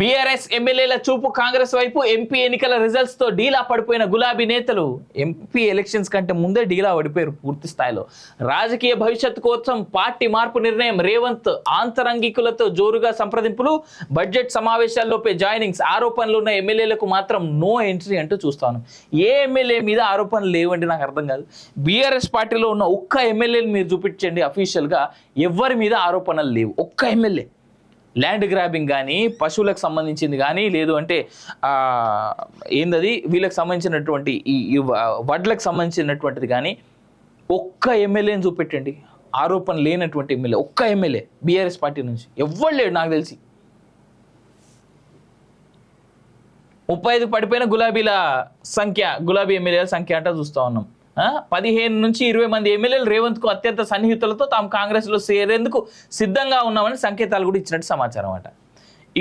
BRS ఎమ్మెల్యేల చూపు కాంగ్రెస్ వైపు. ఎంపీ ఎన్నికల రిజల్ట్స్ తో డీలా పడిపోయిన గులాబీ నేతలు ఎంపీ ఎలక్షన్స్ కంటే ముందే డీలా పడిపోయారు పూర్తి స్థాయిలో. రాజకీయ భవిష్యత్తు కోసం పార్టీ మార్పు నిర్ణయం. రేవంత్ ఆంతరంగికులతో జోరుగా సంప్రదింపులు. బడ్జెట్ సమావేశాల్లోపే జాయినింగ్స్. ఆరోపణలు ఉన్న ఎమ్మెల్యేలకు మాత్రం నో ఎంట్రీ అంటూ చూస్తాను. ఏ ఎమ్మెల్యే మీద ఆరోపణలు లేవండి నాకు అర్థం కాదు. బీఆర్ఎస్ పార్టీలో ఉన్న ఒక్క ఎమ్మెల్యేని మీరు చూపించండి అఫీషియల్గా, ఎవరి మీద ఆరోపణలు లేవు. ఒక్క ఎమ్మెల్యే ల్యాండ్ గ్రాబింగ్ కానీ, పశువులకు సంబంధించింది కానీ, లేదు అంటే ఏందది వీళ్ళకి సంబంధించినటువంటి ఈ వడ్లకు సంబంధించినటువంటిది కానీ, ఒక్క ఎమ్మెల్యేని చూపెట్టండి ఆరోపణ లేనటువంటి ఎమ్మెల్యే. ఒక్క ఎమ్మెల్యే బీఆర్ఎస్ పార్టీ నుంచి ఎవ్వరు లేడు నాకు తెలిసి. 35 పడిపోయిన గులాబీల సంఖ్య, గులాబీ ఎమ్మెల్యేల సంఖ్య అంట చూస్తూ ఉన్నాం. 15 నుంచి 20 మంది ఎమ్మెల్యేలు రేవంత్కు అత్యంత సన్నిహితులతో తాము కాంగ్రెస్లో చేరేందుకు సిద్ధంగా ఉన్నామని సంకేతాలు కూడా ఇచ్చినట్టు సమాచారం అట.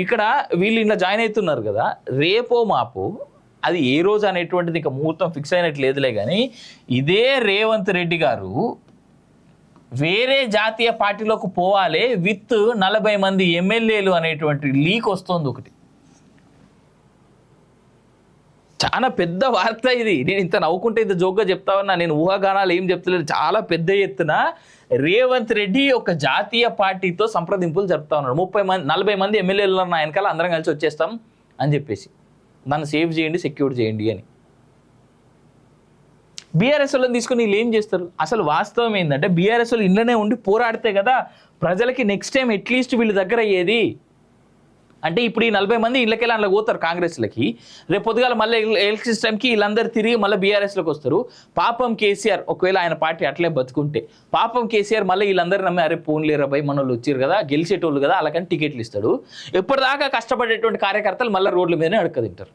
ఇక్కడ వీళ్ళు ఇలా జాయిన్ అవుతున్నారు కదా, రేపో మాపో అది ఏ రోజు అనేటువంటిది ఇంకా ముహూర్తం ఫిక్స్ అయినట్టు లేదులే. కానీ ఇదే రేవంత్ రెడ్డి గారు వేరే జాతీయ పార్టీలోకి పోవాలి విత్ 40 మంది ఎమ్మెల్యేలు అనేటువంటి లీక్ వస్తుంది ఒకటి. చాలా పెద్ద వార్త ఇది. నేను ఇంత నవ్వుకుంటే ఇంత జోక్గా చెప్తా ఉన్నా, నేను ఊహాగానాలు ఏం చెప్తలేదు. చాలా పెద్ద ఎత్తున రేవంత్ రెడ్డి ఒక జాతీయ పార్టీతో సంప్రదింపులు జరుపుతా ఉన్నాడు. 40 మంది ఎమ్మెల్యేలు ఉన్న వెనకాల అందరం కలిసి వచ్చేస్తాం అని చెప్పేసి, నన్ను సేవ్ చేయండి, సెక్యూర్ చేయండి అని. బీఆర్ఎస్ వాళ్ళని తీసుకుని వీళ్ళు ఏం చేస్తారు? అసలు వాస్తవం ఏంటంటే బీఆర్ఎస్ వాళ్ళు ఇంట్లోనే ఉండి పోరాడితే కదా ప్రజలకి నెక్స్ట్ టైం అట్లీస్ట్ వీళ్ళ దగ్గర అయ్యేది. అంటే ఇప్పుడు ఈ 40 మంది ఇళ్ళకెళ్ళి అందులో పోతారు కాంగ్రెస్లకి, రేపు పొద్దుగాల మళ్ళీ ఎలక్షన్స్ టైంకి వీళ్ళందరూ తిరిగి మళ్ళీ బీఆర్ఎస్లోకి వస్తారు. పాపం కేసీఆర్ ఒకవేళ ఆయన పార్టీ అట్లే బతుకుంటే, పాపం కేసీఆర్ మళ్ళీ వీళ్ళందరూ నమ్మి అరే పోన్లేరా భయ్ మన వాళ్ళు వచ్చారు కదా, గెలిచేటోళ్ళు కదా, అలాగని టికెట్లు ఇస్తాడు. ఎప్పటిదాకా కష్టపడేటువంటి కార్యకర్తలు మళ్ళీ రోడ్ల మీదనే అడక్క తింటారు.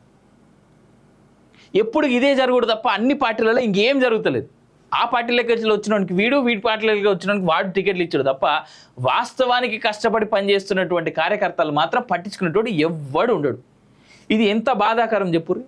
ఎప్పుడు ఇదే జరగదు తప్ప అన్ని పార్టీలలో ఇంకేం జరుగుతలేదు. ఆ పార్టీలోకి వచ్చినోనికి వీడి పార్టీలోకి వచ్చినోనికి వాడు టికెట్లు ఇచ్చాడు తప్ప వాస్తవానికి కష్టపడి పనిచేస్తున్నటువంటి కార్యకర్తలు మాత్రం పట్టించుకునేటోడు ఎవ్వడు ఉండడు. ఇది ఎంత బాధాకరం చెప్పుర్రి.